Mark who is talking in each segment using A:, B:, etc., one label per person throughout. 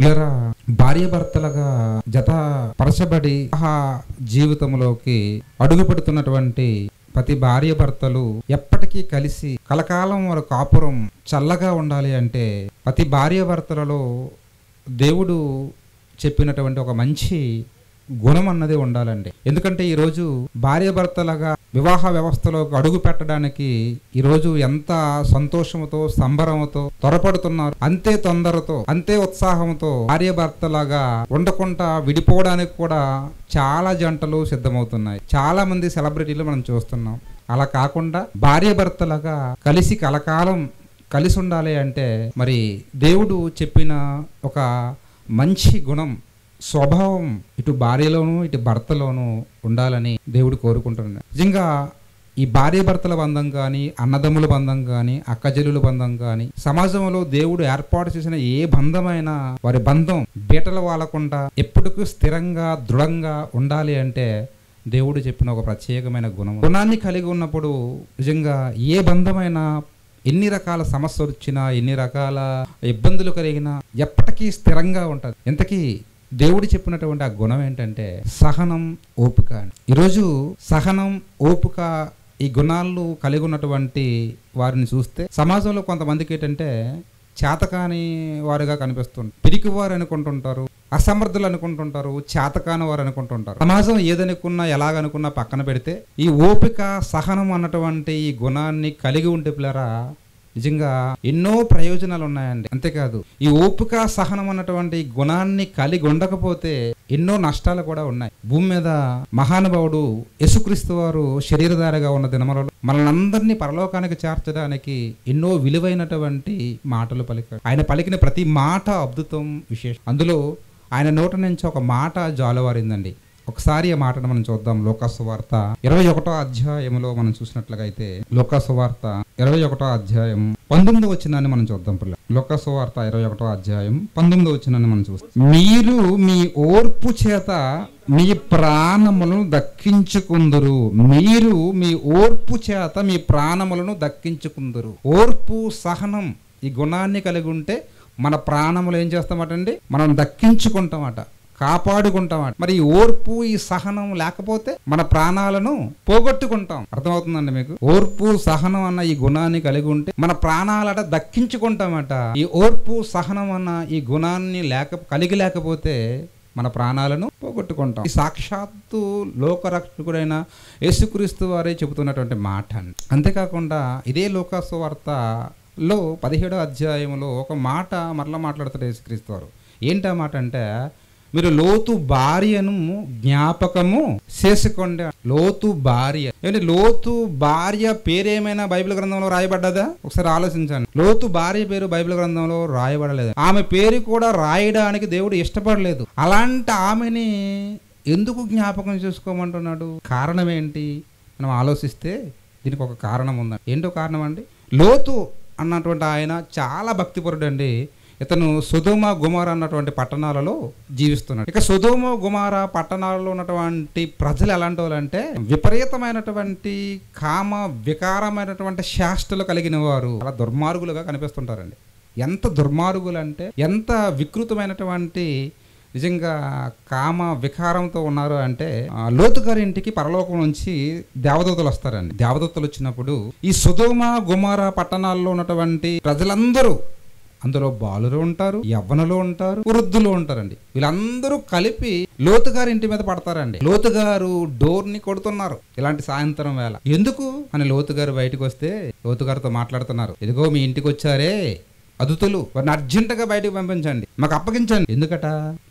A: ఇలా భార్యాభర్తలుగా జత పరచబడి ఆ జీవితంలోకి అడుగు పెడుతున్నటువంటి ప్రతి భార్యాభర్తలు ఎప్పటికీ కలిసి కలకాలం వారి కాపురం చల్లగా ఉండాలి అంటే ప్రతి భార్యాభర్తలలో దేవుడు చెప్పినటువంటి ఒక మంచి గుణం అన్నది ఉండాలండి. ఎందుకంటే ఈరోజు భార్యాభర్తలుగా వివాహ వ్యవస్థలో అడుగు పెట్టడానికి ఈరోజు ఎంత సంతోషంతో సంబరంతో త్వరపడుతున్నారు, అంతే తొందరతో అంతే ఉత్సాహంతో భార్యాభర్తలాగా ఉండకుండా విడిపోవడానికి కూడా చాలా జంటలు సిద్ధమవుతున్నాయి. చాలా మంది సెలబ్రిటీలు మనం చూస్తున్నాం. అలా కాకుండా భార్యాభర్తలుగా కలిసి కలకాలం కలిసి ఉండాలి అంటే మరి దేవుడు చెప్పిన ఒక మంచి గుణం స్వభావం ఇటు భార్యలోను ఇటు భర్తలోను ఉండాలని దేవుడు కోరుకుంటున్నాడు. నిజంగా ఈ భార్యాభర్తల బంధం కానీ, అన్నదమ్ముల బంధం కానీ, అక్కజల్లుల బంధం కానీ, సమాజంలో దేవుడు ఏర్పాటు చేసిన ఏ బంధమైనా వారి బంధం బీటలు వాలకుండా ఎప్పటికీ స్థిరంగా దృఢంగా ఉండాలి అంటే దేవుడు చెప్పిన ఒక ప్రత్యేకమైన గుణాన్ని కలిగి ఉన్నప్పుడు నిజంగా ఏ బంధమైనా ఎన్ని రకాల సమస్యలు వచ్చినా, ఎన్ని రకాల ఇబ్బందులు కలిగినా ఎప్పటికీ స్థిరంగా ఉంటుంది. ఇంతకీ దేవుడు చెప్పినటువంటి ఆ గుణం ఏంటంటే సహనం, ఓపిక. ఈరోజు సహనం, ఓపిక ఈ గుణాలు కలిగి ఉన్నటువంటి వారిని చూస్తే సమాజంలో కొంతమందికి ఏంటంటే చేతకాని వారుగా కనిపిస్తుంటారు, పిరికివారు అనుకుంటుంటారు, అసమర్థులు అనుకుంటుంటారు, చేతకాని వారు అనుకుంటుంటారు. సమాజం ఏదనుకున్నా ఎలాగనుకున్నా పక్కన పెడితే ఈ ఓపిక, సహనం అన్నటువంటి ఈ గుణాన్ని కలిగి ఉంటే పిల్లరా నిజంగా ఎన్నో ప్రయోజనాలు ఉన్నాయండి. అంతేకాదు ఈ ఓపిక, సహనం అన్నటువంటి గుణాన్ని కలిగి ఉండకపోతే ఎన్నో నష్టాలు కూడా ఉన్నాయి. భూమి మీద మహానుభావుడు యేసుక్రీస్తు వారు శరీరధారిగా ఉన్న దినములలో మనల్ని పరలోకానికి చేర్చడానికి ఎన్నో విలువైనటువంటి మాటలు పలికాడు. ఆయన పలికిన ప్రతి మాట అద్భుతం, విశేషం. అందులో ఆయన నోట నుంచి ఒక మాట జాలువారిందండి. ఒకసారి ఆ మాటను మనం చూద్దాం. లూకాసు వార్త 21వ అధ్యాయంలో మనం చూసినట్లుగా అయితే లూకాసు వార్త 21వ అధ్యాయం 19వ వచనాన్ని మనం చూద్దాం. లూకాసు వార్త 21వ అధ్యాయం 19వ వచనాన్ని మనం చూస్తాం. మీరు మీ ఓర్పు చేత మీ ప్రాణములను దక్కించుకుందురు. మీరు మీ ఓర్పు చేత మీ ప్రాణములను దక్కించుకుందురు. ఓర్పు, సహనం ఈ గుణాన్ని కలిగి ఉంటే మన ప్రాణములు ఏం చేస్తామటండి, మనం దక్కించుకుంటామట, కాపాడుకుంటామట. మరి ఈ ఓర్పు, ఈ సహనం లేకపోతే మన ప్రాణాలను పోగొట్టుకుంటాం. అర్థమవుతుందండి మీకు? ఓర్పు, సహనం అన్న ఈ గుణాన్ని కలిగి ఉంటే మన ప్రాణాలట దక్కించుకుంటామట. ఈ ఓర్పు, సహనం అన్న ఈ గుణాన్ని కలిగి లేకపోతే మన ప్రాణాలను పోగొట్టుకుంటాం. ఈ సాక్షాత్తు లోకరక్షకుడైన యేసుక్రీస్తు వారే చెబుతున్నటువంటి మాట. అంతేకాకుండా ఇదే లూకాసు వార్తలో 17వ అధ్యాయంలో ఒక మాట మరలా మాట్లాడతారు యేసుక్రీస్తు వారు. ఏంటా మాట అంటే మీరు లోతు భార్యను జ్ఞాపకము చేసుకోండి. లోతు భార్య ఏమంటే లోతు భార్య పేరేమైనా బైబిల్ గ్రంథంలో రాయబడ్డదా? ఒకసారి ఆలోచించండి. లోతు భార్య పేరు బైబిల్ గ్రంథంలో రాయబడలేదు. ఆమె పేరు కూడా రాయడానికి దేవుడు ఇష్టపడలేదు. అలాంటి ఆమెని ఎందుకు జ్ఞాపకం చేసుకోమంటున్నాడు? కారణం ఏంటి మనం ఆలోచిస్తే దీనికి ఒక కారణం ఉందండి. ఏంటో కారణం అండి? లోతు అన్నటువంటి ఆయన చాలా భక్తిపరుడు అండి. ఇతను సొదొమ, గొమొర అన్నటువంటి పట్టణాలలో జీవిస్తున్నాడు. ఇక సొదొమ, గొమొర పట్టణాలలో ఉన్నటువంటి ప్రజలు ఎలాంటి వాళ్ళు అంటే విపరీతమైనటువంటి కామ వికారమైనటువంటి శాస్త్రలు కలిగిన వారు, అలా దుర్మార్గులుగా కనిపిస్తుంటారండి. ఎంత దుర్మార్గులు అంటే ఎంత వికృతమైనటువంటి నిజంగా కామ వికారంతో ఉన్నారు అంటే లోతు గారి ఇంటికి పరలోకం నుంచి దేవదూతలు వస్తారండి. దేవదూతలు వచ్చినప్పుడు ఈ సొదొమ, గొమొర పట్టణాల్లో ఉన్నటువంటి ప్రజలందరూ, అందులో బాలురు ఉంటారు, యవ్వనులు ఉంటారు, వృద్ధులు ఉంటారండి. వీళ్ళందరూ కలిపి లోతుగారి ఇంటి మీద పడతారండి. లోతుగారు డోర్ ని కొడుతున్నారు ఇలాంటి సాయంత్రం వేళ. ఎందుకు అని లోతుగారు బయటకు వస్తే లోతుగారితో మాట్లాడుతున్నారు. ఇదిగో మీ ఇంటికి వచ్చారే అదుతులు, వారిని అర్జెంటుగా బయటకు పంపించండి, మాకు అప్పగించండి. ఎందుకట?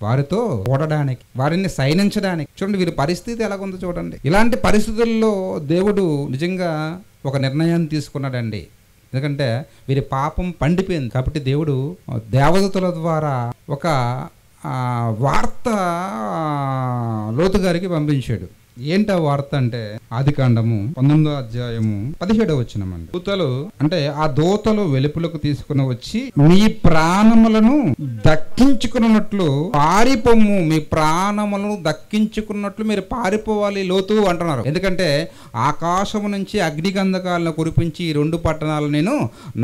A: వారితో ఓడడానికి, వారిని సైనించడానికి. చూడండి వీరి పరిస్థితి ఎలాగుందో చూడండి. ఇలాంటి పరిస్థితుల్లో దేవుడు నిజంగా ఒక నిర్ణయాన్ని తీసుకున్నాడండి. ఎందుకంటే వీరి పాపం పండిపోయింది కాబట్టి దేవుడు దేవదూతల ద్వారా ఒక వార్త లోతు గారికి పంపించాడు. ఏంటి ఆ వార్త అంటే ఆదికాండము 19వ అధ్యాయము 17వ వచనమండి. దూతలు అంటే ఆ దూతలు వెలుపులకు తీసుకుని వచ్చి మీ ప్రాణములను దక్కించుకున్నట్లు పారిపోము, మీ ప్రాణములను దక్కించుకున్నట్లు మీరు పారిపోవాలి లోతు అంటున్నారు. ఎందుకంటే ఆకాశము నుంచి అగ్నిగంధకాలను కురిపించి ఈ 2 పట్టణాలను నేను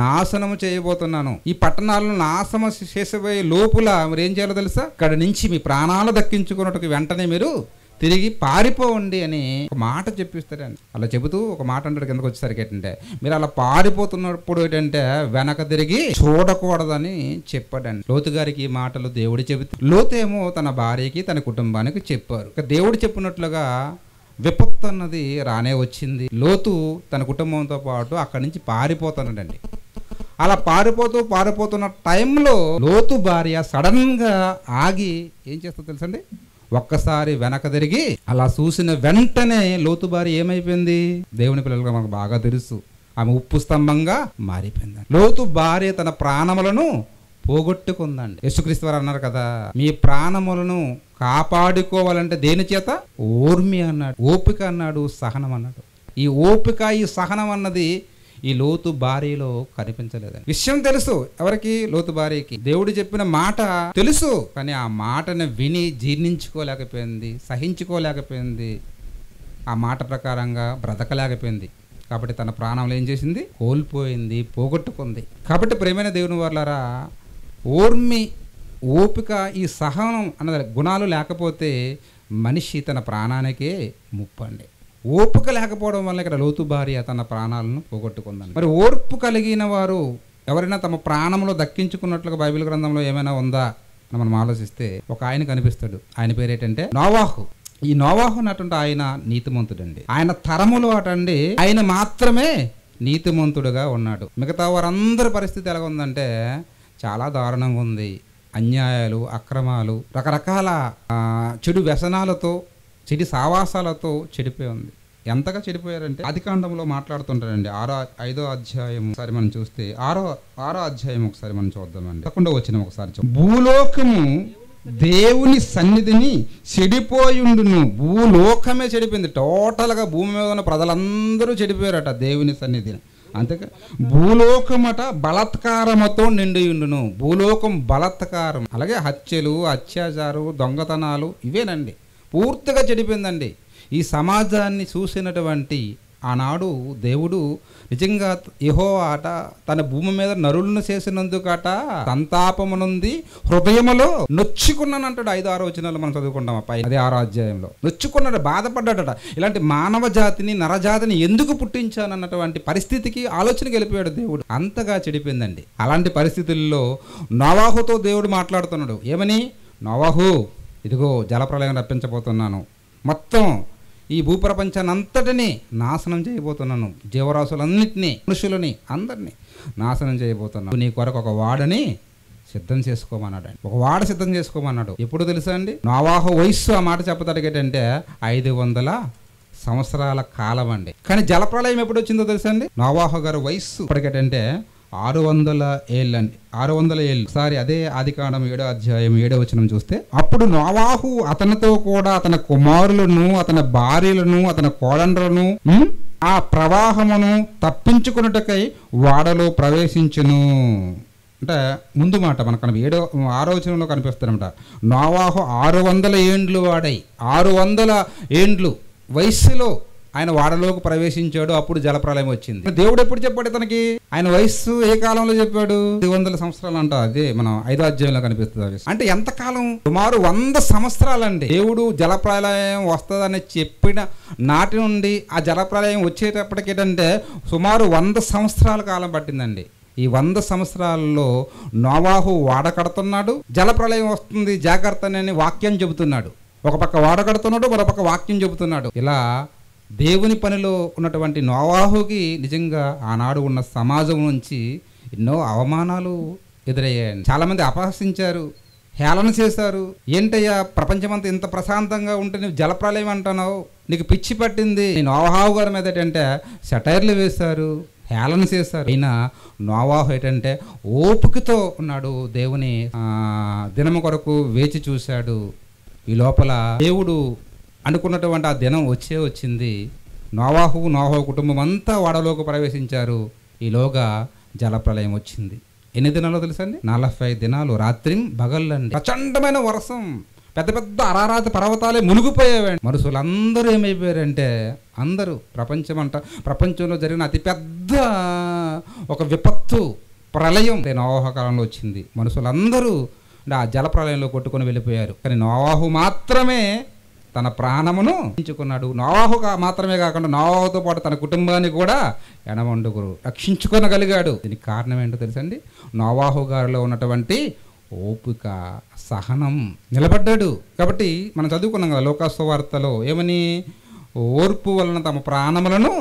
A: నాశనము చేయబోతున్నాను. ఈ పట్టణాలను నాశనం చేసే లోపుల మీరు ఏం చేయాలో తెలుసా? ఇక్కడ నుంచి మీ ప్రాణాలు దక్కించుకున్నట్టుకు వెంటనే మీరు తిరిగి పారిపోండి అని ఒక మాట చెప్పిస్తాడండి. అలా చెబుతూ ఒక మాట అంటాడు కిందకు వచ్చేసరికి ఏంటంటే, మీరు అలా పారిపోతున్నప్పుడు ఏంటంటే వెనక తిరిగి చూడకూడదని చెప్పాడండి. లోతు గారికి ఈ మాటలు దేవుడు చెబుతూ, లోతు ఏమో తన భార్యకి తన కుటుంబానికి చెప్పారు. దేవుడు చెప్పినట్లుగా విపత్తు అన్నది రానే వచ్చింది. లోతు తన కుటుంబంతో పాటు అక్కడి నుంచి పారిపోతున్నాడండి. అలా పారిపోతున్న టైంలో లోతు భార్య సడన్ గా ఆగి ఏం చేస్తుందో తెలుసండి, ఒక్కసారి వెనక తిరిగి అలా చూసిన వెంటనే లోతు భార్య ఏమైపోయింది? దేవుని పిల్లలుగా మనకు బాగా తెలుసు, ఆమె ఉప్పు స్తంభంగా మారిపోయింది. లోతు భార్య తన ప్రాణములను పోగొట్టుకుందండి. యేసుక్రీస్తు వారు అన్నారు కదా, మీ ప్రాణములను కాపాడుకోవాలంటే దేని చేత? ఓర్మి అన్నాడు, ఓపిక అన్నాడు, సహనం అన్నాడు. ఈ ఓపిక ఈ సహనం అన్నది ఈ లోతు భార్యలో కనిపించలేదండి. విషయం తెలుసు ఎవరికి? లోతు భార్యకి. దేవుడు చెప్పిన మాట తెలుసు, కానీ ఆ మాటను విని జీర్ణించుకోలేకపోయింది, సహించుకోలేకపోయింది, ఆ మాట ప్రకారంగా బ్రతకలేకపోయింది. కాబట్టి తన ప్రాణంలో ఏం చేసింది? కోల్పోయింది, పోగొట్టుకుంది. కాబట్టి ప్రేమైన దేవుని వారలారా, ఓర్మి, ఓపిక, ఈ సహనం అన్న గుణాలు లేకపోతే మనిషి తన ప్రాణానికే ముప్పండి. ఓపిక లేకపోవడం వల్ల ఇక్కడ లోతు భార్య తన ప్రాణాలను పోగొట్టుకుందండి. మరి ఓర్పు కలిగిన వారు ఎవరైనా తమ ప్రాణంలో దక్కించుకున్నట్లుగా బైబిల్ గ్రంథంలో ఏమైనా ఉందా అని మనం ఆలోచిస్తే ఒక ఆయన కనిపిస్తాడు. ఆయన పేరు ఏంటంటే నోవాహు. ఈ నోవాహు అన్నటువంటి ఆయన నీతిమంతుడండి. ఆయన తరములో అటండి ఆయన మాత్రమే నీతిమంతుడుగా ఉన్నాడు. మిగతా వారందరి పరిస్థితి ఎలా ఉందంటే చాలా దారుణంగా ఉంది. అన్యాయాలు, అక్రమాలు, రకరకాల చెడు వ్యసనాలతో, చెడు సావాసాలతో చెడిపోయి ఉంది. ఎంతగా చెడిపోయారంటే ఆదికాండంలో మాట్లాడుతుంటారండి. 5వ అధ్యాయం ఒకసారి మనం చూస్తే 6వ అధ్యాయం ఒకసారి మనం చూద్దామండి. 11వ వచనం ఒకసారి. భూలోకము దేవుని సన్నిధిని చెడిపోయుండును. భూలోకమే చెడిపోయింది. టోటల్గా భూమి మీద ఉన్న ప్రజలందరూ చెడిపోయారట దేవుని సన్నిధిని. అంతేకా భూలోకమట బలాత్కారముతో నిండియుండును. భూలోకం బలాత్కారం, అలాగే హత్యలు, అత్యాచారం, దొంగతనాలు ఇవేనండి. పూర్తిగా చెడిపోయిందండి. ఈ సమాజాన్ని చూసినటువంటి ఆనాడు దేవుడు నిజంగా యెహోవా అట తన భూమి మీద నరులను చేసినందుకట సంతాపమునుంది, హృదయములో నొచ్చుకున్నానంటాడు. 5-6 వచనాలు మనం చదువుకుంటాం. పై అదే 6వ అధ్యాయంలో నొచ్చుకున్నాడు, బాధపడ్డాడట. ఇలాంటి మానవ జాతిని, నరజాతిని ఎందుకు పుట్టించానన్నటువంటి పరిస్థితికి ఆలోచనకి వెళ్ళిపోయాడు దేవుడు. అంతగా చెడిపోయిందండి. అలాంటి పరిస్థితుల్లో నోవాహుతో దేవుడు మాట్లాడుతున్నాడు. ఏమని? నోవాహు, ఇదిగో జలప్రలయం రప్పించబోతున్నాను, మొత్తం ఈ భూప్రపంచాన్ని అంతటినీ నాశనం చేయబోతున్నాను, జీవరాశులన్నింటినీ, మనుషులని అందరినీ నాశనం చేయబోతున్నాను. నీ కొరకు ఒక వాడని సిద్ధం చేసుకోమన్నాడు. ఒక వాడ సిద్ధం చేసుకోమన్నాడు. ఎప్పుడు తెలుసా అండి? నోవాహు వయస్సు ఆ మాట చెప్పదడిగేటంటే 500 సంవత్సరాల కాలం అండి. కానీ జలప్రలయం ఎప్పుడు వచ్చిందో తెలుసా అండి? నోవాహు గారు వయస్సు ఇప్పటికేటంటే 600 ఏళ్ళండి. 600 ఏళ్ళు. ఒకసారి అదే ఆదికాండం 7వ అధ్యాయం 7వ వచనం చూస్తే, అప్పుడు నోవాహు అతనితో కూడా అతని కుమారులను, అతని భార్యలను, అతని కోడండ్రలను ఆ ప్రవాహమును తప్పించుకున్నట్టుకై వాడలో ప్రవేశించును. అంటే ముందు మాట మనకు 6వ వచనంలో కనిపిస్తారన్నమాట. నోవాహు 600 ఏండ్లు వాడై 600 ఏండ్లు వయస్సులో ఆయన వాడలోకి ప్రవేశించాడు. అప్పుడు జలప్రలయం వచ్చింది. దేవుడు ఎప్పుడు చెప్పాడు తనకి? ఆయన వయస్సు ఏ కాలంలో చెప్పాడు? 500 సంవత్సరాలు అంట. అదే మనం 5వ అధ్యాయంలో కనిపిస్తుంది. అంటే ఎంతకాలం? సుమారు 100 సంవత్సరాలండి. దేవుడు జలప్రలయం వస్తుందని చెప్పిన నాటి నుండి ఆ జలప్రలయం వచ్చేటప్పటికి ఏంటంటే సుమారు 100 సంవత్సరాల కాలం పట్టిందండి. ఈ 100 సంవత్సరాలలో నోవాహు వాడ కడుతున్నాడు, జలప్రలయం వస్తుంది జాగ్రత్త అని వాక్యం చెబుతున్నాడు. ఒక పక్క వాడ కడుతున్నాడు, మరో పక్క వాక్యం చెబుతున్నాడు. ఇలా దేవుని పనిలో ఉన్నటువంటి నోవాహుకి నిజంగా ఆనాడు ఉన్న సమాజం నుంచి ఎన్నో అవమానాలు ఎదురయ్యాయి. చాలామంది అపహసించారు, హేళన చేశారు. ఏంటయ్యా ప్రపంచమంతా ఇంత ప్రశాంతంగా ఉంటే నువ్వు జలప్రలయం అంటున్నావు, నీకు పిచ్చి పట్టింది. నోవాహు గారి మీద ఏంటంటే సెటైర్లు వేశారు, హేళన చేశారు. అయినా నోవాహు ఏంటంటే ఓపికతో ఉన్నాడు. దేవుని దినము కొరకు వేచి చూశాడు. ఈ లోపల దేవుడు అనుకున్నటువంటి ఆ దినం వచ్చింది. నోవాహు కుటుంబం అంతా ఓడలోకి ప్రవేశించారు. ఈలోగా జలప్రలయం వచ్చింది. ఎన్ని దినాలో తెలుసండి? 40 దినాలు రాత్రి పగళ్ళండి. ప్రచండమైన వర్షం, పెద్ద పెద్ద అరారాతి పర్వతాలే మునిగిపోయేవండి. మనుషులందరూ ఏమైపోయారంటే, అందరూ ప్రపంచంలో జరిగిన అతిపెద్ద ఒక విపత్తు, ప్రళయం నోవాహు కాలంలో వచ్చింది. మనుషులందరూ ఆ జల ప్రళయంలో కొట్టుకొని వెళ్ళిపోయారు. కానీ నోవాహు మాత్రమే తన ప్రాణమును రక్షించుకున్నాడు. నోవాహు మాత్రమే కాకుండా నోవాహుతో పాటు తన కుటుంబాన్ని కూడా ఎనమండుగురు రక్షించుకొనగలిగాడు. దీనికి కారణం ఏంటో తెలుసండి? నోవాహు గారిలో ఉన్నటువంటి ఓపిక, సహనం నిలబడ్డాడు. కాబట్టి మనం చదువుకున్నాం కదా లోకాసువార్తలో ఏమని, ఓర్పు వలన తమ ప్రాణములను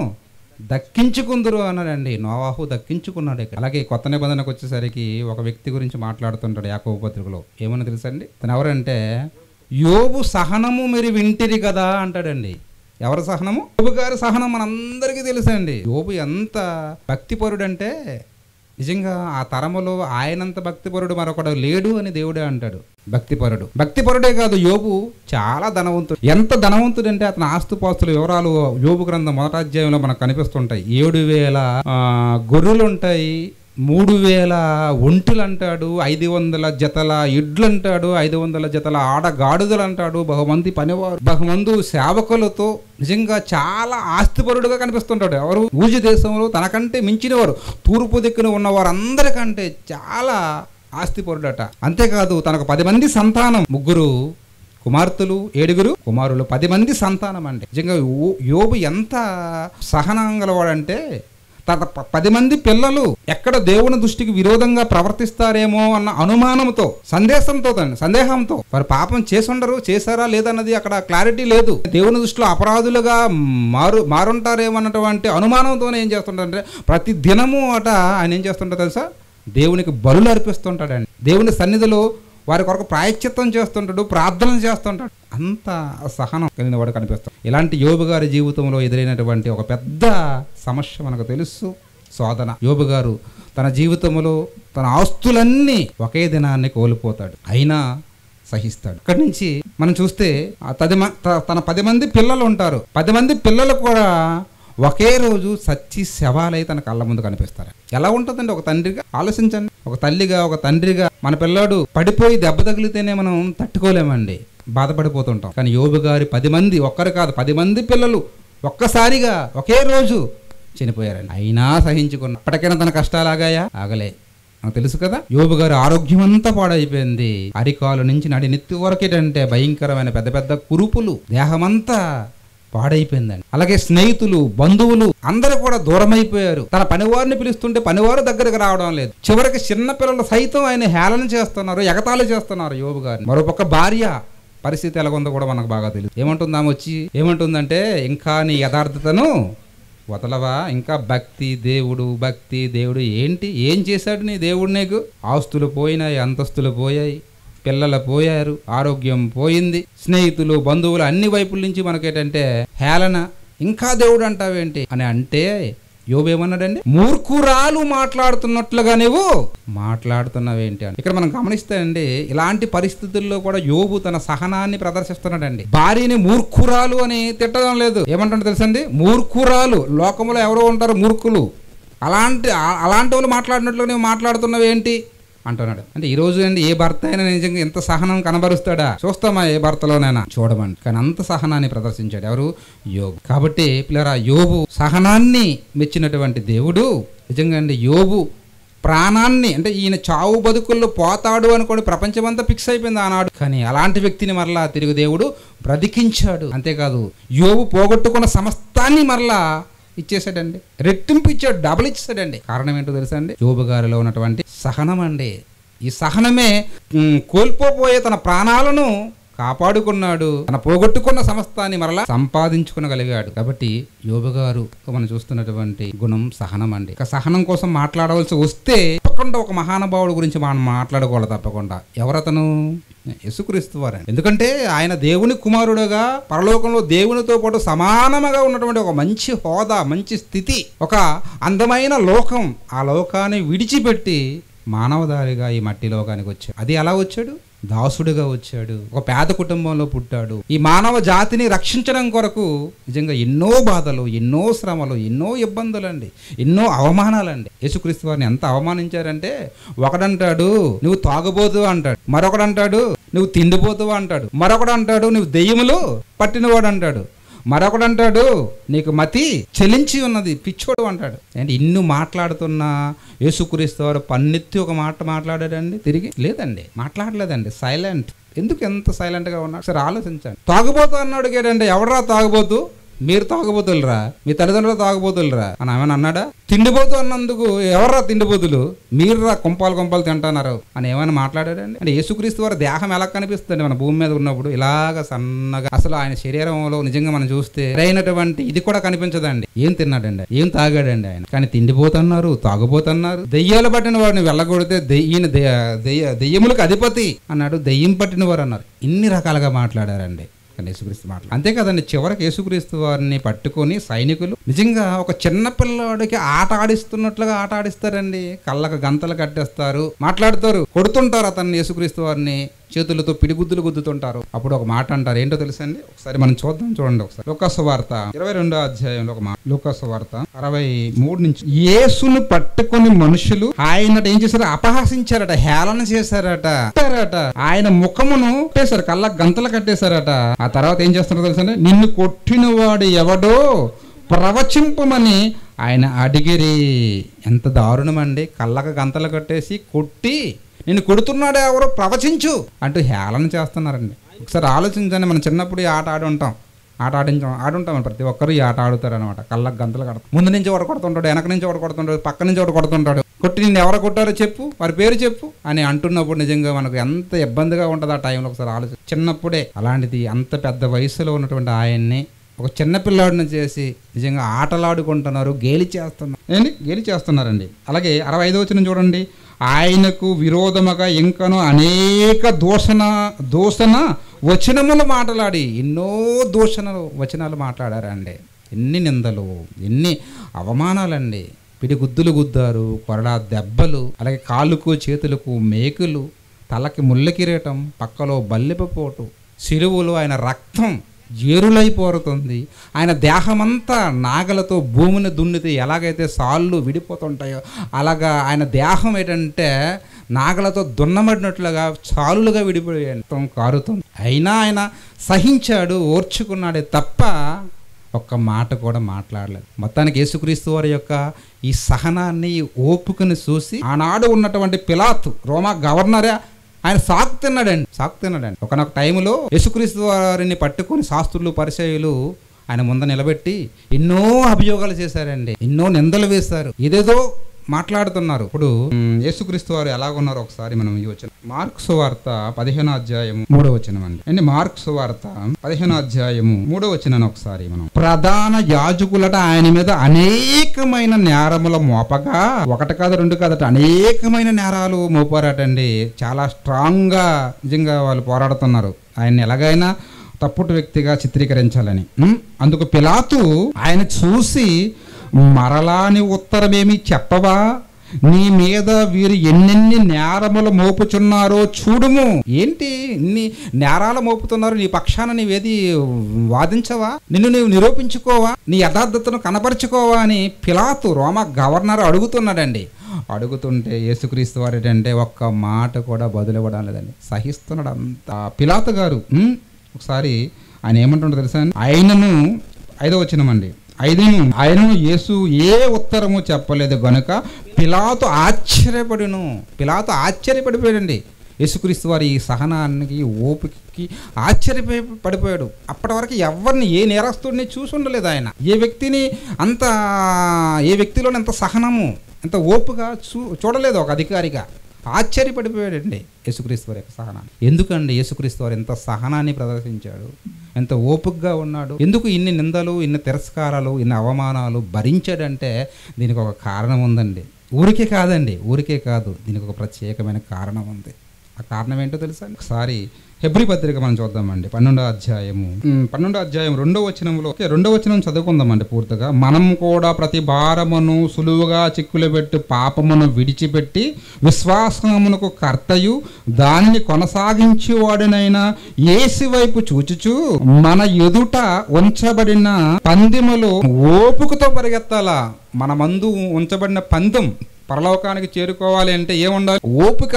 A: దక్కించుకుందరు అన్నాడండి. నోవాహు దక్కించుకున్నాడు. అలాగే కొత్త నిబంధనకు వచ్చేసరికి ఒక వ్యక్తి గురించి మాట్లాడుతుంటాడు యాకోబు పత్రికలో. ఏమన్నా తెలుసండి? తను ఎవరంటే, యోబు సహనము మీరు వింటిరి కదా అంటాడండి. ఎవరి సహనము? యోబు గారి సహనం మనందరికీ తెలుసండి. యోబు ఎంత భక్తిపరుడంటే, నిజంగా ఆ తరములో ఆయనంత భక్తిపరుడు మరొకడు లేడు అని దేవుడే అంటాడు. భక్తిపరుడే కాదు, యోబు చాలా ధనవంతుడు. ఎంత ధనవంతుడు అంటే అతని ఆస్తుపాస్తుల వివరాలు యోబు గ్రంథం 1వ అధ్యాయంలో మనకు కనిపిస్తుంటాయి. 7,000 గొర్రెలు ఉంటాయి, 3,000 ఒంటులు అంటాడు, 500 జతల ఎడ్లు అంటాడు, 500 జతల ఆడగాడుదలు అంటాడు, బహుమంది పనివారు, బహుమంది సేవకులతో నిజంగా చాలా ఆస్తిపరుడుగా కనిపిస్తుంటాడు. ఎవరు? ఊజు దేశంలో తనకంటే మించినవారు, తూర్పు దిక్కున ఉన్న వారందరికంటే చాలా ఆస్తిపరుడట. అంతేకాదు తనకు 10 మంది సంతానం, 3 కుమార్తెలు, 7 కుమారులు, 10 మంది సంతానం అండి. నిజంగా యోబు ఎంత సహనం గలవాడంటే, తన 10 మంది పిల్లలు ఎక్కడ దేవుని దృష్టికి విరోధంగా ప్రవర్తిస్తారేమో అన్న అనుమానంతో, సందేహంతో వారు పాపం చేశారా లేదన్నది అక్కడ క్లారిటీ లేదు. దేవుని దృష్టిలో అపరాధులుగా మారుంటారేమో అన్నటువంటి అనుమానంతోనే ఏం చేస్తుంటారంటే, ప్రతి దినము ఆయన ఏం చేస్తుంటారు తెలుసా? దేవునికి బలులు అర్పిస్తుంటాడండి. దేవుని సన్నిధిలో వారి కొరకు ప్రాయశ్చిత్తం చేస్తుంటాడు, ప్రార్థనలు చేస్తుంటాడు. అంత సహనం కలిగిన వాడు కనిపిస్తాడు. ఇలాంటి యోబు గారి జీవితంలో ఎదురైనటువంటి ఒక పెద్ద సమస్య మనకు తెలుసు, శోధన. యోబు గారు తన జీవితంలో తన ఆస్తులన్నీ ఒకే దినాన్ని కోల్పోతాడు, అయినా సహిస్తాడు. ఇక్కడి నుంచి మనం చూస్తే తన 10 మంది పిల్లలు ఉంటారు. 10 మంది పిల్లలు కూడా ఒకే రోజు సచ్చి శవాలై తన కళ్ళ ముందు కనిపిస్తారు. ఎలా ఉంటుందండి ఒక తండ్రిగా? ఆలోచించండి. ఒక తల్లిగా, ఒక తండ్రిగా మన పిల్లాడు పడిపోయి దెబ్బ తగిలితేనే మనం తట్టుకోలేమండి, బాధపడిపోతుంటాం. కానీ యోబు గారి 10 మంది, ఒక్కరు కాదు 10 మంది పిల్లలు ఒక్కసారిగా ఒకే రోజు చనిపోయారండి. అయినా సహించుకున్న. అప్పటికైనా తన కష్టాలు ఆగలే. నాకు తెలుసు కదా, యోబు గారి ఆరోగ్యం అంతా పాడైపోయింది. అరికాలు నుంచి నడి నెత్తి వరకేటంటే భయంకరమైన పెద్ద పెద్ద కురుపులు, దేహమంతా పాడైపోయిందండి. అలాగే స్నేహితులు, బంధువులు అందరూ కూడా దూరమైపోయారు. తన పనివారిని పిలుస్తుంటే పనివారు దగ్గరకు రావడం లేదు. చివరికి చిన్న పిల్లలు సైతం ఆయన హేళన చేస్తున్నారు, ఎగతాళి చేస్తున్నారు యోబు గారిని. మరోపక్క భార్య పరిస్థితి ఎలాగుందో కూడా మనకు బాగా తెలియదు. ఏమంటుందాము వచ్చి? ఏమంటుందంటే, ఇంకా నీ యథార్థతను వదలవా? ఇంకా భక్తి దేవుడు ఏం చేశాడు నీ దేవుడు నీకు? ఆస్తులు పోయినాయి, అంతస్తులు పోయాయి, పిల్లలు పోయారు, ఆరోగ్యం పోయింది, స్నేహితులు, బంధువులు అన్ని వైపుల నుంచి మనకేంటంటే హేళన. ఇంకా దేవుడు అంటావేంటి అని అంటే యోబు ఏమన్నాడండి? మూర్ఖురాలు మాట్లాడుతున్నట్లుగా నువ్వు మాట్లాడుతున్నావేంటి అని. ఇక్కడ మనం గమనిస్తే అండి, ఇలాంటి పరిస్థితుల్లో కూడా యోబు తన సహనాన్ని ప్రదర్శిస్తున్నాడండి. భార్యని మూర్ఖురాలు అని తిట్టడం లేదు. ఏమంటాడు తెలుసండి? మూర్ఖురాలు. లోకంలో ఎవరో ఉంటారు మూర్ఖులు, అలాంటి వాళ్ళు మాట్లాడినట్లు నువ్వు మాట్లాడుతున్నావేంటి అంటున్నాడు. అంటే ఈ రోజు అండి ఏ భర్త అయినా నిజంగా ఎంత సహనం కనబరుస్తాడా? చూస్తామా ఏ భర్తలోనైనా? చూడమండి. కానీ అంత సహనాన్ని ప్రదర్శించాడు ఎవరు? యోబు. కాబట్టి పిల్లరా, యోబు సహనాన్ని మెచ్చినటువంటి దేవుడు నిజంగా అండి యోబు ప్రాణాన్ని, అంటే ఈయన చావు బతుకుల్లో పోతాడు అనుకోని ప్రపంచమంతా ఫిక్స్ అయిపోయింది ఆనాడు. కానీ అలాంటి వ్యక్తిని మరలా తిరిగి దేవుడు బ్రతికించాడు. అంతేకాదు యోబు పోగొట్టుకున్న సమస్తాన్ని మరలా ఇచ్చేసాడండి, రెట్టింపు ఇచ్చాడు, డబుల్ ఇచ్చాడండి. కారణం ఏంటో తెలుసా అండి? యోబు గారిలో ఉన్నటువంటి సహనం అండి. ఈ సహనమే కోల్పోయే తన ప్రాణాలను కాపాడుకున్నాడు, తన పోగొట్టుకున్న సమస్తాన్ని మరలా సంపాదించుకునగలిగాడు. కాబట్టి యోబు గారు మనం చూస్తున్నటువంటి గుణం సహనం అండి. ఇక సహనం కోసం మాట్లాడవలసి వస్తే తప్పకుండా ఒక మహానుభావుడు గురించి మనం మాట్లాడుకోవాలి తప్పకుండా. ఎవరతను? యేసుక్రీస్తు వారండి. ఎందుకంటే ఆయన దేవుని కుమారుడుగా పరలోకంలో దేవునితో పాటు సమానముగా ఉన్నటువంటి ఒక మంచి హోదా, మంచి స్థితి, ఒక అందమైన లోకం, ఆ లోకాన్ని విడిచిపెట్టి మానవదారిగా ఈ మట్టి లోకానికి వచ్చాడు. అది ఎలా వచ్చాడు? దాసుడిగా వచ్చాడు. ఒక పేద కుటుంబంలో పుట్టాడు. ఈ మానవ జాతిని రక్షించడం కొరకు నిజంగా ఎన్నో బాధలు, ఎన్నో శ్రమలు, ఎన్నో ఇబ్బందులండి, ఎన్నో అవమానాలండి. యేసుక్రీస్తు వారిని ఎంత అవమానించారంటే, ఒకడంటాడు నువ్వు తాగుబోతు అంటాడు, మరొకడంటాడు నువ్వు తిండిపోతు అంటాడు, మరొకడు అంటాడు నువ్వు దెయ్యములు పట్టినవాడు అంటాడు, మరొకడు అంటాడు నీకు మతి చెలించి ఉన్నది, పిచ్చోడు అంటాడు. అంటే ఇన్ని మాట్లాడుతున్నా యేసుక్రీస్తు వారు పన్నెత్తి ఒక మాట మాట్లాడాడండి? తిరిగి లేదండి, మాట్లాడలేదండి. సైలెంట్. ఎందుకు ఎంత సైలెంట్గా ఉన్నాడు? సరే ఆలోచించండి. తాగుబోతు అన్నాడు కేడండి. ఎవడరా తాగుబోతు? మీరు తాగుబోతులరా, మీ తల్లిదండ్రులు తాగుబోతులరా అని ఏమైనా అన్నాడా? తిండిపోతు అన్నందుకు ఎవర్రా తిండిపోతులు, మీరురా కుంపాలు తింటున్నారు అని ఏమైనా మాట్లాడాడండి? అంటే యేసుక్రీస్తు వారి దేహం ఎలా కనిపిస్తుంది మన భూమి మీద ఉన్నప్పుడు? ఇలాగ సన్నగా. అసలు ఆయన శరీరంలో నిజంగా మనం చూస్తే అయినటువంటి ఇది కూడా కనిపించదండి. ఏం తిన్నాడండి, ఏం తాగాడండి ఆయన? కానీ తిండిపోతున్నారు, తాగుబోతున్నారు. దెయ్యాలు పట్టిన వాడిని వెళ్ళగొడితే ఈయన దెయ్యములకు అధిపతి అన్నాడు, దెయ్యం పట్టిన వారు అన్నారు. ఇన్ని రకాలుగా మాట్లాడారండి యేసుక్రీస్తు మాటలు. అంతే కదండి, చివరికి యేసుక్రీస్తు వారిని పట్టుకొని సైనికులు నిజంగా ఒక చిన్న పిల్లవాడికి ఆట ఆడిస్తున్నట్లుగా ఆట ఆడిస్తారండి. కళ్ళకు గంతలు కట్టేస్తారు, మాట్లాడతారు, కొడుతుంటారు అతన్ని, యేసుక్రీస్తు వారిని చేతులతో పిడిగుద్దులు గుద్దుతుంటారు. అప్పుడు ఒక మాట అంటారు. ఏంటో తెలుసండి? ఒకసారి మనం చూడండి ఒకసారి. లూకాసు వార్త 22వ అధ్యాయంలో ఒక మాట. లూకాసు వార్త 63 నుంచి. యేసును పట్టుకొని మనుషులు ఆయన ఏం చేశారు? అపహాసించారట, హేళన చేశారట, ఆయన ముఖమును కట్టేశారు, కళ్ళకు గంతలు కట్టేశారట. ఆ తర్వాత ఏం చేస్తున్నారో తెలుసండి? నిన్ను కొట్టిన వాడు ఎవడో ప్రవచింపమని ఆయన అడిగిరి. ఎంత దారుణం అండి! కళ్ళకు గంతలు కట్టేసి కొట్టి, నిన్ను కొడుతున్నాడు ఎవరో ప్రవచించు అంటూ హేళన చేస్తున్నారండి. ఒకసారి ఆలోచించండి. మనం చిన్నప్పుడు ఈ ఆట ఆడుంటాం ప్రతి ఒక్కరు ఈ ఆట ఆడుతారు అనమాట. కళ్ళకు గంతలు కడతాం. ముందు నుంచి ఒకటి కొడుతుంటాడు, వెనక నుంచి ఒకటి కొడుతుంటాడు, పక్క నుంచి ఒకటి కొడుతుంటాడు. కొట్టి నిన్ను ఎవరు కొట్టారో చెప్పు, వారి పేరు చెప్పు అని అంటున్నప్పుడు నిజంగా మనకు ఎంత ఇబ్బందిగా ఉంటుంది ఆ టైంలో. ఒకసారి ఆలోచన. చిన్నప్పుడే అలాంటిది అంత పెద్ద వయసులో ఉన్నటువంటి ఆయన్ని ఒక చిన్న పిల్లాడిని చేసి నిజంగా ఆటలాడుకుంటున్నారు, గేలి చేస్తున్నారండి. అలాగే 65వ వచనం చూడండి. ఆయనకు విరోధముగా ఇంకనూ అనేక దూషణ వచనములు మాట్లాడి, ఎన్నో వచనాలు మాట్లాడారండి. ఎన్ని నిందలు, ఎన్ని అవమానాలండి. పిడిగుద్దులు గుద్దారు, కొరడా దెబ్బలు, అలాగే కాళ్ళకు చేతులకు మేకులు, తలకి ముళ్ళ కిరీటం, పక్కలో బల్లెపోటు, సిరువులు, ఆయన రక్తం ఏరులైపోతుంది. ఆయన దేహమంతా నాగలతో భూమిని దున్నితే ఎలాగైతే సాళ్ళు విడిపోతుంటాయో అలాగా ఆయన దేహం ఏంటంటే నాగలతో దున్నబడినట్లుగా చాలులుగా విడిపోయి కారుతుంది. అయినా ఆయన సహించాడు, ఓర్చుకున్నాడే తప్ప ఒక్క మాట కూడా మాట్లాడలేదు. మొత్తానికి యేసుక్రీస్తు వారి యొక్క ఈ సహనాన్ని, ఈ ఓపికను చూసి ఆనాడు ఉన్నటువంటి పిలాతు, రోమా గవర్నరే, ఆయన సాకు తిన్నాడండి. ఒకనొక టైంలో యేసుక్రీస్తు వారిని పట్టుకొని శాస్త్రులు, పరిసయ్యులు ఆయన ముందు నిలబెట్టి ఎన్నో అభియోగాలు చేశారండి, ఎన్నో నిందలు వేశారు, ఏదేదో మాట్లాడుతున్నారు. ఇప్పుడు యేసుక్రీస్తు వారు ఎలాగున్నారో ఒకసారి మనం ఈ వచనం, మార్కు సువార్త 15వ అధ్యాయము 3వ వచనం అండి. మార్కు సువార్త 15వ అధ్యాయము 3వ వచనాన్ని ఒకసారి మనం. ప్రధాన యాజకులట ఆయన మీద అనేకమైన నేరముల మోపగా, ఒకటి కాదు రెండు కాదట, అనేకమైన నేరాలు మోపారటండి. చాలా స్ట్రాంగ్ గా నిజంగా వాళ్ళు పోరాడుతున్నారు ఆయన్ని ఎలాగైనా తప్పుడు వ్యక్తిగా చిత్రీకరించాలని. అందుకు పిలాతు ఆయన చూసి, మరలా నీ ఉత్తరమేమి చెప్పవా? నీ మీద వీరు ఎన్నెన్ని నేరములు మోపుచున్నారో చూడుము. ఏంటి ఇన్ని నేరాలు మోపుతున్నారు? నీ పక్షాన నీవేది వాదించవా? నిన్ను నీవు నిరూపించుకోవా? నీ యథార్థతను కనపరుచుకోవా అని పిలాతు, రోమా గవర్నర్ అడుగుతున్నాడండి. అడుగుతుంటే యేసుక్రీస్తు వారు ఏంటంటే ఒక్క మాట కూడా బదులివ్వడం లేదండి, సహిస్తున్నాడు అంత. పిలాతు గారు ఒకసారి ఆయన ఏమంటుండో తెలుసా? ఆయనను 5వ వచనం అండి. ఆయనను యేసు ఏ ఉత్తరము చెప్పలేదు గనుక పిలాతు ఆశ్చర్యపడిపోయాడండి. యేసుక్రీస్తు వారి ఈ సహనానికి, ఓపికకి ఆశ్చర్యపడిపోయాడు. అప్పటి వరకు ఎవరిని, ఏ నేరస్తుడిని చూసి ఉండలేదు ఆయన. ఏ వ్యక్తిలోని ఎంత సహనము, ఎంత ఓపిక చూడలేదు ఒక అధికారిగా. ఆశ్చర్యపడిపోయాడండి యేసుక్రీస్తు వారి యొక్క సహనాన్ని. ఎందుకండి యేసుక్రీస్తు వారు ఎంత సహనాన్ని ప్రదర్శించాడు, ఎంత ఓపికగా ఉన్నాడు, ఎందుకు ఇన్ని నిందలు, ఇన్ని తిరస్కారాలు, ఇన్ని అవమానాలు భరించాడంటే దీనికి ఒక కారణం ఉందండి. ఊరికే కాదు, దీనికి ఒక ప్రత్యేకమైన కారణం ఉంది. ఆ కారణం ఏంటో తెలుసా? ఒకసారి హెబ్రీ పత్రిక మనం చూద్దామండి. 12వ అధ్యాయము 12వ అధ్యాయం 2వ వచనంలో 2వ వచనం చదువుకుందామండి పూర్తిగా. మనం కూడా ప్రతి భారమును సులువుగా చిక్కులు పెట్టి పాపమును విడిచిపెట్టి విశ్వాసమునకు కర్తయు దానిని కొనసాగించేవాడినైనా యేసు వైపు చూచుచు మన ఎదుట ఉంచబడిన పందెములో ఓపికతో పరిగెత్తాలా. మన మందు ఉంచబడిన పందెం పరలోకానికి చేరుకోవాలి అంటే ఏముండాలి? ఓపిక,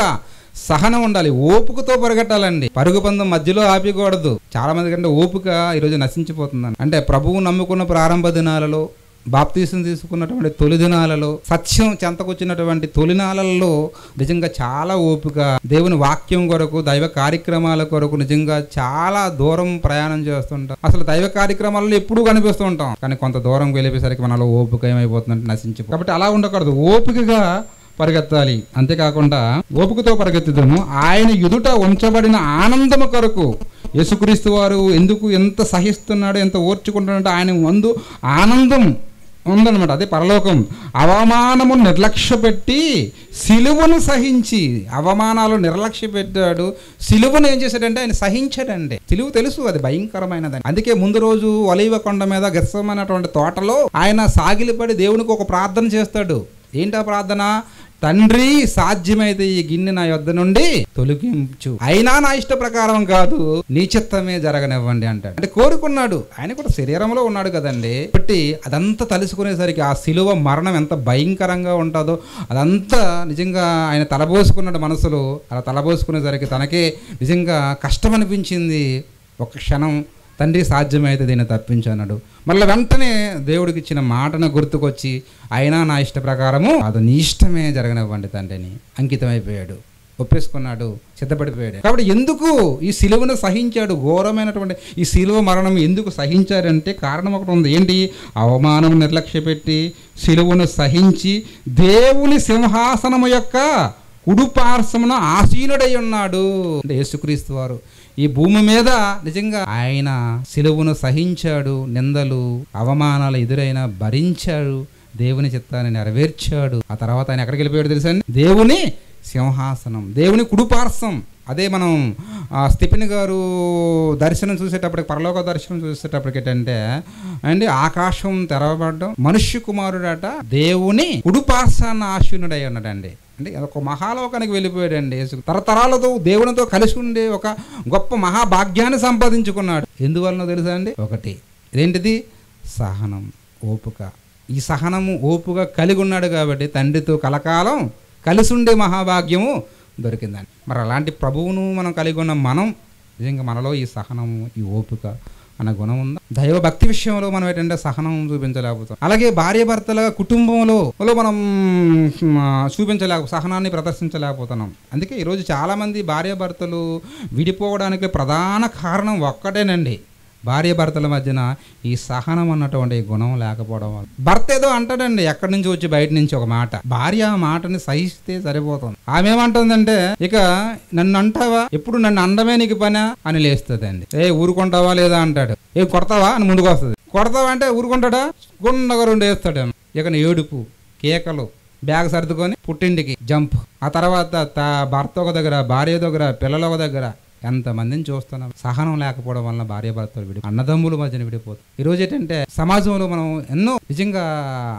A: సహనం ఉండాలి. ఓపికతో పరిగెట్టాలండి. పరుగు పందెం మధ్యలో ఆపకూడదు. చాలా మంది కంటే ఓపిక ఈరోజు నశించిపోతుందని. అంటే ప్రభువు నమ్ముకున్న ప్రారంభ దినాలలో, బాప్తీసం తీసుకున్నటువంటి తొలి దినాలలో, సత్యం చెంతకొచ్చినటువంటి తొలినాలలో నిజంగా చాలా ఓపిక, దేవుని వాక్యం కొరకు, దైవ కార్యక్రమాల కొరకు నిజంగా చాలా దూరం ప్రయాణం చేస్తుంటాం. అసలు దైవ కార్యక్రమాలలో ఎప్పుడూ కనిపిస్తూ ఉంటాం, కానీ కొంత దూరం వెళ్ళేసరికి మనలో ఓపిక ఏమైపోతుందంటే నశించిపో. కాబట్టి అలా ఉండకూడదు, ఓపికగా పరిగెత్తాలి. అంతేకాకుండా ఓపికతో పరిగెత్తుదాము. ఆయన ఎదుట ఉంచబడిన ఆనందము కొరకు. యేసుక్రీస్తు వారు ఎందుకు ఎంత సహిస్తున్నాడో, ఎంత ఓర్చుకుంటున్నాడో ఆయన ముందు ఆనందం ఉందన్నమాట. అదే పరలోకం. అవమానము నిర్లక్ష్య పెట్టి సిలువను సహించి, అవమానాలు నిర్లక్ష్య పెట్టాడు, సిలువను ఏం చేశాడంటే ఆయన సహించాడండి. సిలువ తెలుసు అది భయంకరమైనదని. అందుకే ముందు రోజు ఒలీవ కొండ మీద గెత్సెమనేటువంటి తోటలో ఆయన సాగిలిపడి దేవునికి ఒక ప్రార్థన చేస్తాడు. ఏంటా ప్రార్థన? తండ్రి, సాధ్యమైతే ఈ గిన్నె నా యొద్ద నుండి తొలగించు, అయినా నా ఇష్ట ప్రకారం కాదు, నీ చిత్తమే జరగనివ్వండి అంటాడు. అంటే కోరుకున్నాడు. ఆయన కూడా శరీరంలో ఉన్నాడు కదండి. కాబట్టి అదంతా తలుసుకునేసరికి ఆ శిలువ మరణం ఎంత భయంకరంగా ఉంటుందో అదంతా నిజంగా ఆయన తలబోసుకున్నాడు మనసులో. అలా తలబోసుకునేసరికి తనకే నిజంగా కష్టం అనిపించింది. ఒక క్షణం తండ్రి సాధ్యమైతే దీన్ని తప్పించన్నాడు. మళ్ళీ వెంటనే దేవుడికి ఇచ్చిన మాటను గుర్తుకొచ్చి అయినా నా ఇష్ట ప్రకారము అది నీ ఇష్టమే జరగనివ్వండి తండ్రిని అంకితమైపోయాడు, ఒప్పేసుకున్నాడు, సిద్ధపడిపోయాడు. కాబట్టి ఎందుకు ఈ సిలువను సహించాడు? ఘోరమైనటువంటి ఈ సిలువ మరణం ఎందుకు సహించారంటే కారణం ఒకటి ఉంది. ఏంటి? అవమానం నిర్లక్ష్య పెట్టి సిలువను సహించి దేవుని సింహాసనము యొక్క కుడిపార్శ్వమున ఆసీనుడై ఉన్నాడు. అంటే యేసుక్రీస్తు వారు ఈ భూమి మీద నిజంగా ఆయన సిలువను సహించాడు, నిందలు అవమానాలు ఎదురైనా భరించాడు, దేవుని చిత్తాన్ని నెరవేర్చాడు. ఆ తర్వాత ఆయన ఎక్కడికి వెళ్ళిపోయాడు తెలుసా అండి? దేవుని సింహాసనం, దేవుని కుడిపార్శ్వం. అదే మనం స్టెఫెన్ గారు దర్శనం చూసేటప్పటికి, పరలోక దర్శనం చూసేటప్పటికి ఏంటంటే అండి, ఆకాశం తెరవబడడం, మనుష్య కుమారుడట దేవుని కుడిపార్శ్వాన ఆసీనుడై ఉన్నాడండి. అంటే ఒక మహాలోకానికి వెళ్ళిపోయాడండి. తరతరాలతో దేవునితో కలిసి ఉండే ఒక గొప్ప మహాభాగ్యాన్ని సంపాదించుకున్నాడు. ఎందువలన తెలుసా అండి? ఒకటి ఇదేంటిది? సహనం, ఓపిక. ఈ సహనము ఓపిక కలిగి ఉన్నాడు కాబట్టి తండ్రితో కలకాలం కలిసి ఉండే మహాభాగ్యము దొరికిందండి. మరి అలాంటి ప్రభువును మనం కలిగి ఉన్న మనం నిజంగా మనలో ఈ సహనము, ఈ ఓపిక అన్న గుణం ఉందా? దైవ భక్తి విషయంలో మనం ఏంటంటే సహనం చూపించలేకపోతాం. అలాగే భార్య భర్తల కుటుంబంలో మనం సహనాన్ని ప్రదర్శించలేకపోతున్నాం. అందుకే ఈరోజు చాలామంది భార్య భర్తలు విడిపోవడానికి ప్రధాన కారణం ఒక్కటేనండి. భార్య భర్తల మధ్యన ఈ సహనం అన్నటువంటి గుణం లేకపోవడం వల్ల. భర్త ఏదో అంటాడండి ఎక్కడి నుంచి వచ్చి బయట నుంచి ఒక మాట, భార్య ఆ మాటని సహిస్తే సరిపోతుంది. ఆమె ఏమంటుందంటే, ఇక నన్ను అంటావా, ఎప్పుడు నన్ను అండమే నీకు పనా అని లేస్తుందండి. ఊరుకుంటావా లేదా అంటాడు. కొడతావా అని ముందుకు వస్తుంది. కొడతావా అంటే ఊరుకుంటాడా? గుండగా రెండు వేస్తాడు. ఇక ఏడుపు, కేకలు, బ్యాగ్ సర్దుకొని పుట్టింటికి జంప్. ఆ తర్వాత భర్త ఒక దగ్గర, భార్య దగ్గర, పిల్లల ఒక దగ్గర, ఎంతమందిని చూస్తున్నాం. సహనం లేకపోవడం వలన భార్య భర్తలు అన్నదమ్ముల మధ్యన విడిపోతుంది. ఈరోజు ఏంటంటే సమాజంలో మనం ఎన్నో నిజంగా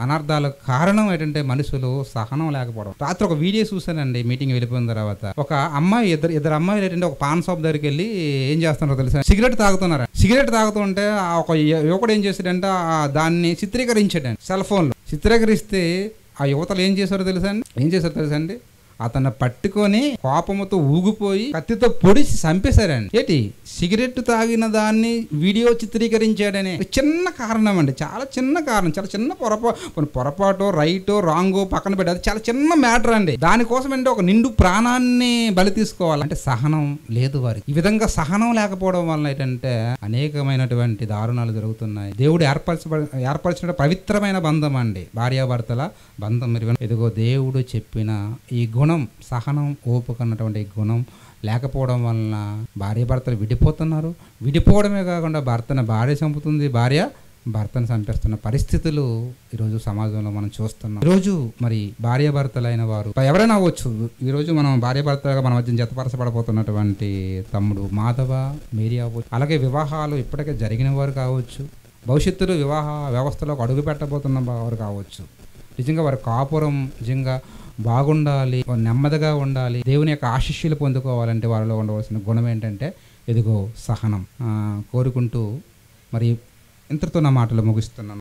A: అనర్థాలకు కారణం ఏంటంటే మనుషులు సహనం లేకపోవడం. రాత్రి ఒక వీడియో చూసానండి, మీటింగ్ వెళ్ళిపోయిన తర్వాత. ఒక అమ్మాయి, ఇద్దరు అమ్మాయిలు ఏంటంటే ఒక పాన్ షాప్ దగ్గరికి వెళ్ళి ఏం చేస్తున్నారో తెలుసా? సిగరెట్ తాగుతున్నారు. సిగరెట్ తాగుతుంటే ఒక యువకుడు ఏం చేశాడంటే దాన్ని చిత్రీకరించాడండి, సెల్ ఫోన్లో చిత్రీకరిస్తే ఆ యువతలు ఏం చేశారో తెలుసా అండి? అతన్ని పట్టుకొని కోపముతో ఊగిపోయి కత్తితో పొడిచి చంపేశారండి. ఏంటి? సిగరెట్ తాగిన దాన్ని వీడియో చిత్రీకరించాడని. చిన్న కారణం అండి, చాలా చిన్న కారణం, చాలా చిన్న పొరపాటు, రైటో రాంగో పక్కన పెట్టి అది చాలా చిన్న మ్యాటర్ అండి. దానికోసం అంటే ఒక నిండు ప్రాణాన్ని బలి తీసుకోవాలంటే సహనం లేదు వారికి. ఈ విధంగా సహనం లేకపోవడం వల్ల ఏంటంటే అనేకమైనటువంటి దారుణాలు జరుగుతున్నాయి. దేవుడు ఏర్పరిచిన పవిత్రమైన బంధం అండి భార్యాభర్తల బంధం. మీరు ఇదిగో దేవుడు చెప్పిన ఈ గుణం, సహనం, ఓపిక అన్నటువంటి గుణం లేకపోవడం వలన భార్య భర్తలు విడిపోతున్నారు. విడిపోవడమే కాకుండా భర్తను భార్య చంపుతుంది, భార్య భర్తను చంపేస్తున్న పరిస్థితులు ఈరోజు సమాజంలో మనం చూస్తున్నాం. ఈరోజు మరి భార్యాభర్తలైన వారు ఎవరైనా అవ్వచ్చు. ఈరోజు మనం భార్యాభర్తలుగా మన మధ్య జతపరచబడిపోతున్నటువంటి తమ్ముడు మాధవ, మేరీ అవ్వచ్చు. అలాగే వివాహాలు ఇప్పటికే జరిగిన వారు కావచ్చు, భవిష్యత్తులో వివాహ వ్యవస్థలోకి అడుగు పెట్టబోతున్న వారు కావచ్చు. నిజంగా వారి కాపురం నిజంగా బాగుండాలి, నెమ్మదిగా ఉండాలి, దేవుని యొక్క ఆశీస్సులు పొందుకోవాలంటే వారిలో ఉండవలసిన గుణం ఏంటంటే ఇదిగో సహనం. కోరుకుంటూ మరి ఇంతటితో నా మాటలు ముగిస్తున్నాను.